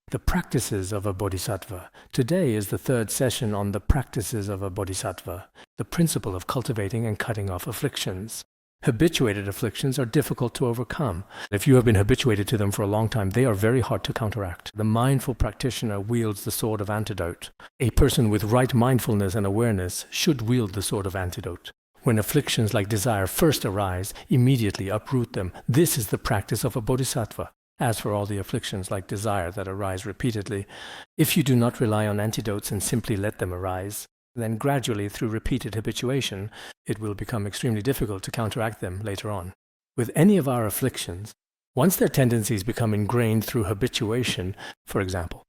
The practices of a bodhisattva. Today is the third session on the practices of a bodhisattva, the principle of cultivating and cutting off afflictions. Habituated afflictions are difficult to overcome. If you have been habituated to them for a long time, they are very hard to counteract. The mindful practitioner wields the sword of antidote. A person with right mindfulness and awareness should wield the sword of antidote. When afflictions like desire first arise, immediately uproot them. This is the practice of a bodhisattva. As for all the afflictions like desire that arise repeatedly, if you do not rely on antidotes and simply let them arise, then gradually through repeated habituation, it will become extremely difficult to counteract them later on. With any of our afflictions, once their tendencies become ingrained through habituation, for example,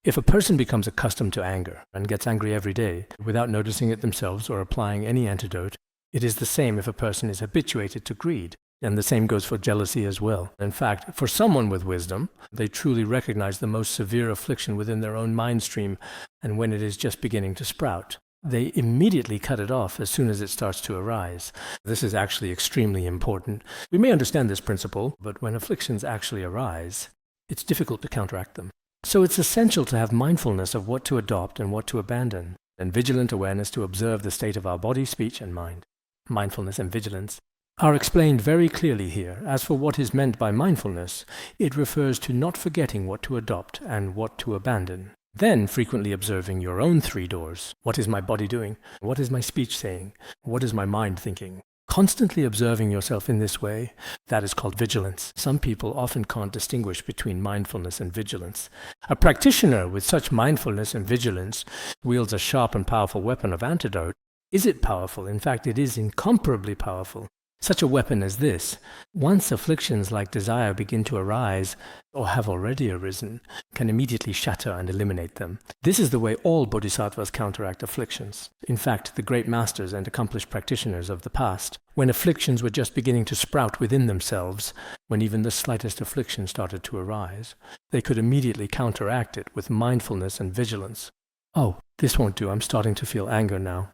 if a person becomes accustomed to anger and gets angry every day without noticing it themselves or applying any antidote, it is the same if a person is habituated to greed. And the same goes for jealousy as well. In fact, for someone with wisdom, they truly recognize the most severe affliction within their own mind stream, and when it is just beginning to sprout, they immediately cut it off as soon as it starts to arise. This is actually extremely important. We may understand this principle, but when afflictions actually arise, it's difficult to counteract them. So it's essential to have mindfulness of what to adopt and what to abandon, and vigilant awareness to observe the state of our body, speech, and mind. Mindfulness and vigilance are explained very clearly here. As for what is meant by mindfulness, it refers to not forgetting what to adopt and what to abandon. Then frequently observing your own three doors. What is my body doing? What is my speech saying? What is my mind thinking? Constantly observing yourself in this way, that is called vigilance. Some people often can't distinguish between mindfulness and vigilance. A practitioner with such mindfulness and vigilance wields a sharp and powerful weapon of antidote. Is it powerful? In fact, it is incomparably powerful. Such a weapon as this, once afflictions like desire begin to arise, or have already arisen, can immediately shatter and eliminate them. This is the way all bodhisattvas counteract afflictions. In fact, the great masters and accomplished practitioners of the past, when afflictions were just beginning to sprout within themselves, when even the slightest affliction started to arise, they could immediately counteract it with mindfulness and vigilance. Oh, this won't do, I'm starting to feel anger now.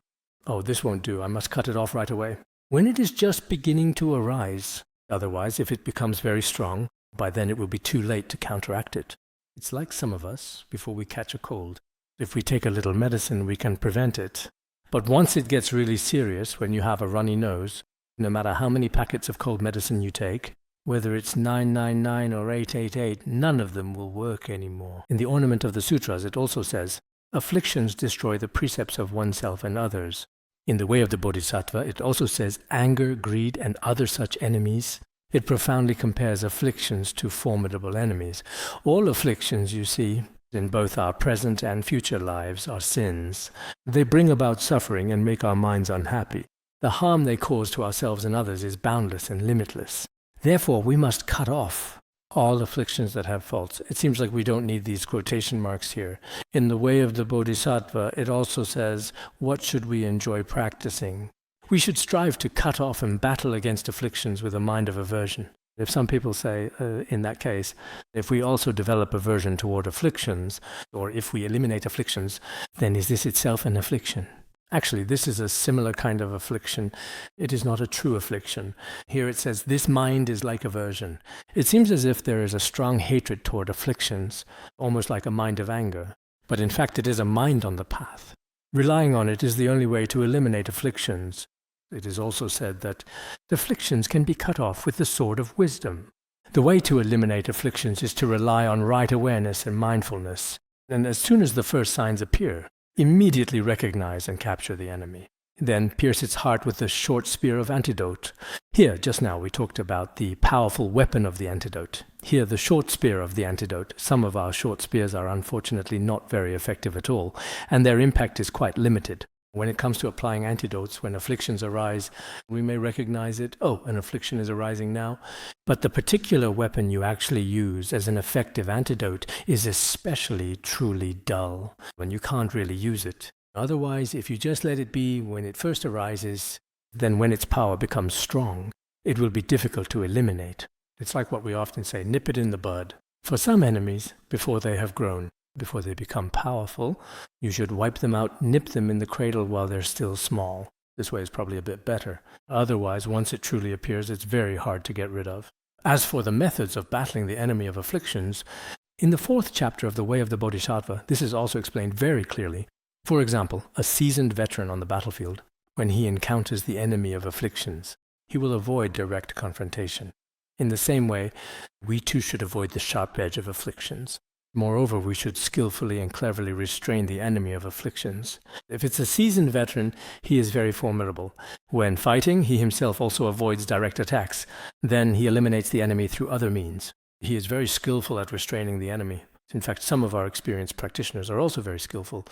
Oh, this won't do, I must cut it off right away. When it is just beginning to arise. Otherwise, if it becomes very strong, by then it will be too late to counteract it. It's like some of us before we catch a cold. If we take a little medicine, we can prevent it. But once it gets really serious, when you have a runny nose, no matter how many packets of cold medicine you take, whether it's 999 or 888, none of them will work anymore. In the ornament of the sutras, it also says, afflictions destroy the precepts of oneself and others. In the way of the Bodhisattva, it also says anger, greed, and other such enemies. It profoundly compares afflictions to formidable enemies. All afflictions, you see, in both our present and future lives, are sins. They bring about suffering and make our minds unhappy. The harm they cause to ourselves and others is boundless and limitless. Therefore, we must cut off all afflictions that have faults. It seems like we don't need these quotation marks here. In the way of the Bodhisattva, it also says, what should we enjoy practicing? We should strive to cut off and battle against afflictions with a mind of aversion. If some people say, in that case, if we also develop aversion toward afflictions, or if we eliminate afflictions, then is this itself an affliction? Actually, this is a similar kind of affliction. It is not a true affliction. Here it says, this mind is like aversion. It seems as if there is a strong hatred toward afflictions, almost like a mind of anger. But in fact, it is a mind on the path. Relying on it is the only way to eliminate afflictions. It is also said that afflictions can be cut off with the sword of wisdom. The way to eliminate afflictions is to rely on right awareness and mindfulness. And as soon as the first signs appear, immediately recognize and capture the enemy. Then pierce its heart with the short spear of antidote. Here, just now, we talked about the powerful weapon of the antidote. Here, the short spear of the antidote. Some of our short spears are unfortunately not very effective at all, and their impact is quite limited. When it comes to applying antidotes, when afflictions arise, we may recognize it. Oh, an affliction is arising now. But the particular weapon you actually use as an effective antidote is especially truly dull, when you can't really use it. Otherwise, if you just let it be when it first arises, then when its power becomes strong, it will be difficult to eliminate. It's like what we often say, nip it in the bud. For some enemies, before they have grown, before they become powerful, you should wipe them out, nip them in the cradle while they're still small. This way is probably a bit better. Otherwise, once it truly appears, it's very hard to get rid of. As for the methods of battling the enemy of afflictions, In the 4th chapter of The Way of the Bodhisattva, this is also explained very clearly. For example, a seasoned veteran on the battlefield, when he encounters the enemy of afflictions, he will avoid direct confrontation. In the same way, we too should avoid the sharp edge of afflictions. Moreover, we should skillfully and cleverly restrain the enemy of afflictions. If it's a seasoned veteran, he is very formidable. When fighting, he himself also avoids direct attacks. Then he eliminates the enemy through other means. He is very skillful at restraining the enemy. In fact, some of our experienced practitioners are also very skillful.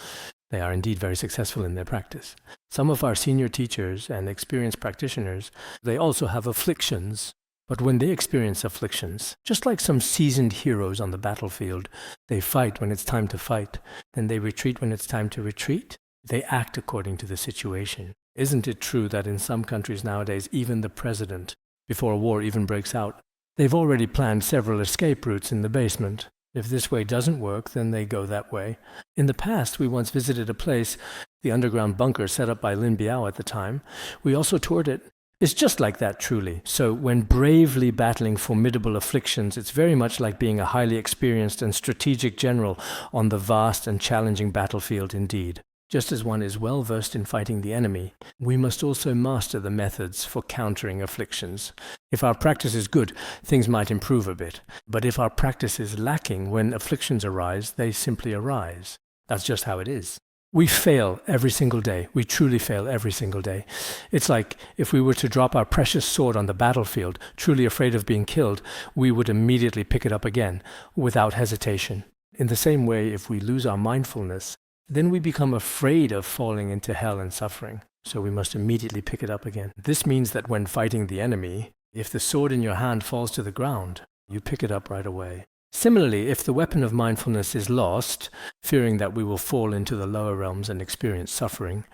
They are indeed very successful in their practice. Some of our senior teachers and experienced practitioners, they also have afflictions. But when they experience afflictions, just like some seasoned heroes on the battlefield, they fight when it's time to fight, then they retreat when it's time to retreat. They act according to the situation. Isn't it true that in some countries nowadays, even the president, before a war even breaks out, they've already planned several escape routes in the basement? If this way doesn't work, then they go that way. In the past, we once visited a place, the underground bunker set up by Lin Biao at the time. We also toured it. It's just like that, truly. So when bravely battling formidable afflictions, it's very much like being a highly experienced and strategic general on the vast and challenging battlefield indeed. Just as one is well versed in fighting the enemy, we must also master the methods for countering afflictions. If our practice is good, things might improve a bit. But if our practice is lacking, when afflictions arise, they simply arise. That's just how it is. We fail every single day. We truly fail every single day. It's like if we were to drop our precious sword on the battlefield, truly afraid of being killed, we would immediately pick it up again, without hesitation. In the same way, if we lose our mindfulness, then we become afraid of falling into hell and suffering. So we must immediately pick it up again. This means that when fighting the enemy, if the sword in your hand falls to the ground, you pick it up right away. Similarly, if the weapon of mindfulness is lost, fearing that we will fall into the lower realms and experience suffering,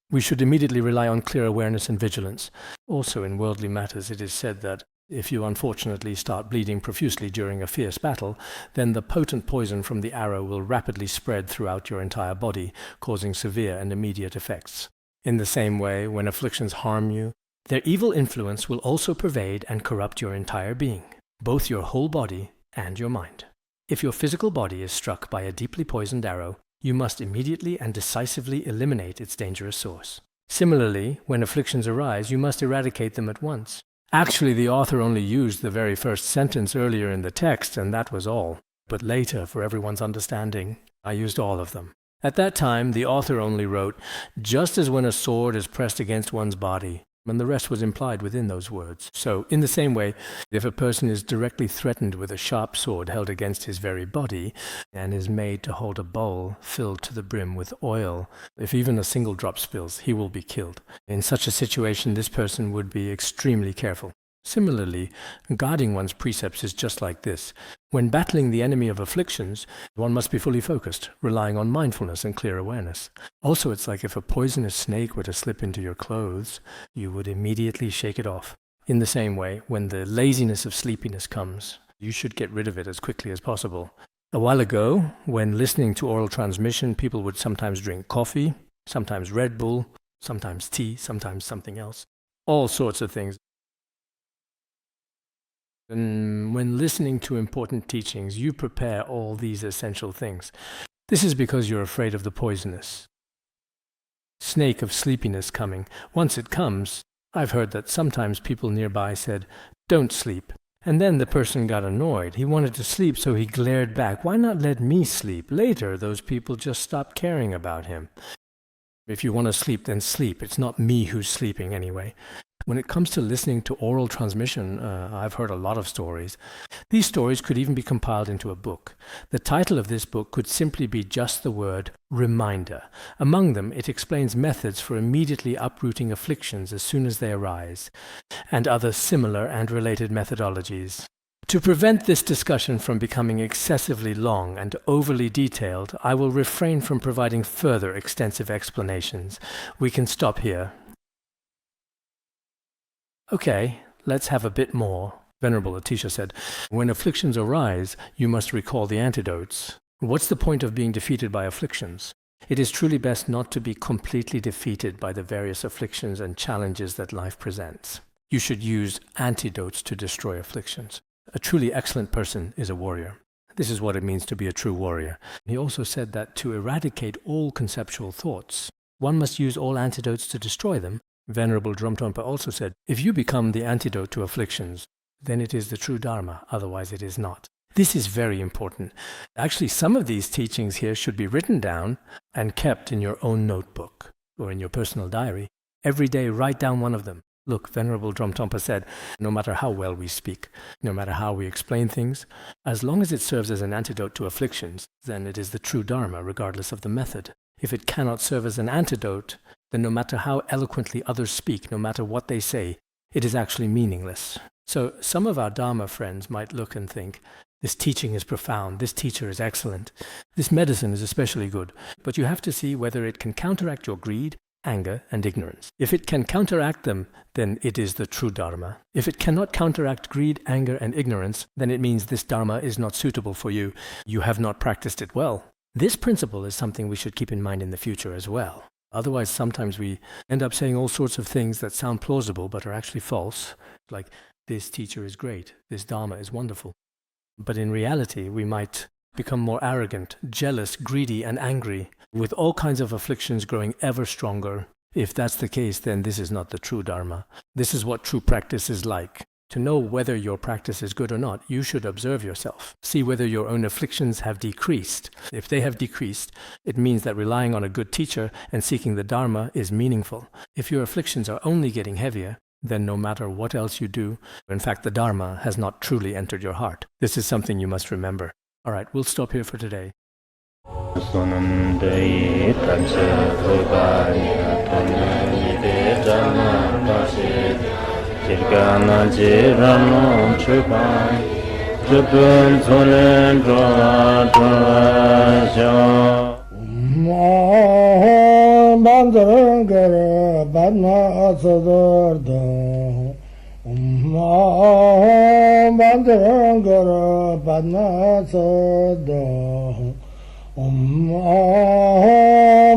we should immediately rely on clear awareness and vigilance. Also in worldly matters, it is said that if you unfortunately start bleeding profusely during a fierce battle, then the potent poison from the arrow will rapidly spread throughout your entire body, causing severe and immediate effects. In the same way, when afflictions harm you, their evil influence will also pervade and corrupt your entire being, both your whole body and your mind. If your physical body is struck by a deeply poisoned arrow, you must immediately and decisively eliminate its dangerous source. Similarly, when afflictions arise, you must eradicate them at once. Actually, the author only used the very first sentence earlier in the text, and that was all. But later, for everyone's understanding, I used all of them. At that time, the author only wrote, just as when a sword is pressed against one's body, and the rest was implied within those words. So, in the same way, if a person is directly threatened with a sharp sword held against his very body, and is made to hold a bowl filled to the brim with oil, if even a single drop spills, he will be killed. In such a situation, this person would be extremely careful. Similarly, guarding one's precepts is just like this. When battling the enemy of afflictions, one must be fully focused, relying on mindfulness and clear awareness. Also, it's like if a poisonous snake were to slip into your clothes, you would immediately shake it off. In the same way, when the laziness of sleepiness comes, you should get rid of it as quickly as possible. A while ago, when listening to oral transmission, people would sometimes drink coffee, sometimes Red Bull, sometimes tea, sometimes something else. All sorts of things. And when listening to important teachings, you prepare all these essential things. This is because you're afraid of the poisonous snake of sleepiness coming. Once it comes, I've heard that sometimes people nearby said, "Don't sleep." And then the person got annoyed. He wanted to sleep, so he glared back. Why not let me sleep? Later, those people just stopped caring about him. If you want to sleep, then sleep. It's not me who's sleeping anyway. When it comes to listening to oral transmission, I've heard a lot of stories. These stories could even be compiled into a book. The title of this book could simply be just the word reminder. Among them, it explains methods for immediately uprooting afflictions as soon as they arise, and other similar and related methodologies. To prevent this discussion from becoming excessively long and overly detailed, I will refrain from providing further extensive explanations. We can stop here. Okay, let's have a bit more. Venerable Atisha said, when afflictions arise, you must recall the antidotes. What's the point of being defeated by afflictions? It is truly best not to be completely defeated by the various afflictions and challenges that life presents. You should use antidotes to destroy afflictions. A truly excellent person is a warrior. This is what it means to be a true warrior. He also said that to eradicate all conceptual thoughts, one must use all antidotes to destroy them. Venerable Dromtonpa also said, if you become the antidote to afflictions, then it is the true Dharma, otherwise it is not. This is very important. Actually, some of these teachings here should be written down and kept in your own notebook or in your personal diary. Every day, write down one of them. Look, Venerable Dromtonpa said, no matter how well we speak, no matter how we explain things, as long as it serves as an antidote to afflictions, then it is the true Dharma, regardless of the method. If it cannot serve as an antidote, then no matter how eloquently others speak, no matter what they say, it is actually meaningless. So some of our Dharma friends might look and think, this teaching is profound, this teacher is excellent, this medicine is especially good, but you have to see whether it can counteract your greed, anger, and ignorance. If it can counteract them, then it is the true Dharma. If it cannot counteract greed, anger, and ignorance, then it means this Dharma is not suitable for you. You have not practiced it well. This principle is something we should keep in mind in the future as well. Otherwise, sometimes we end up saying all sorts of things that sound plausible but are actually false, like, this teacher is great, this Dharma is wonderful. But in reality, we might become more arrogant, jealous, greedy, and angry, with all kinds of afflictions growing ever stronger. If that's the case, then this is not the true Dharma. This is what true practice is like. To know whether your practice is good or not, you should observe yourself. See whether your own afflictions have decreased. If they have decreased, it means that relying on a good teacher and seeking the Dharma is meaningful. If your afflictions are only getting heavier, then no matter what else you do, in fact the Dharma has not truly entered your heart. This is something you must remember. All right, we'll stop here for today.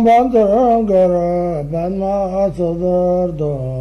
Bandara Banma Sodargye